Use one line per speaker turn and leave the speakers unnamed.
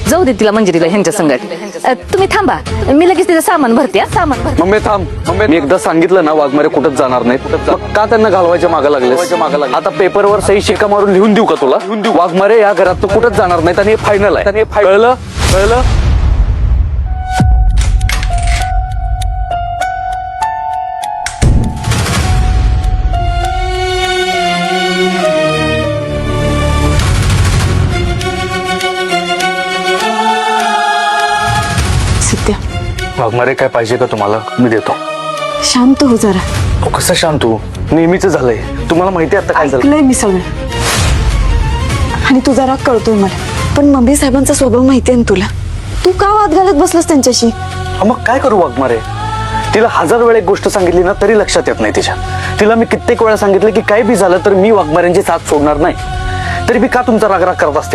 जाऊ दे तिला मंजिरीला ह्यांच्या संगत. तुम्ही थांबा, मी लगेच तिचं सामान भरते. सामान भरते.
मम्मी थांब. मी एकदा सांगितलं ना वाघमारे कुठंच जाणार नाहीत. मग का त्यांना घालवायच्या मागं लागले? आता पेपरवर सही शिक्का मारून लिहून देऊ का तुला? वाघमारे या घरात तू कुठंच जाणार नाहीत आणि हे फायनल आहे. कळलं? कळलं?
सत्या,
वाघमारे काय पाहिजे का तुम्हाला? मी देतो.
शांत हो जरा.
अहो, कसं शांत तू? नेहमीच झालंय. तुम्हाला माहिती आता काय झालं?
ऐकलंय मी सगळं आणि तुझा राग कळतोय मला, पण मम्मी साहेबांचा स्वभाव माहिती आहे ना तुला. तू का वाद घालत बसलास त्यांच्याशी?
मग काय करू वाघमारे? तिला 1000 वेळा एक गोष्ट सांगितली ना तरी लक्षात येत नाही तिच्या. तिला मी कित्येक वेळा सांगितलं की काही बी झालं तर मी वाघमाऱ्यांची साथ सोडणार नाही. तरी मी का तुमचा राग करत असते?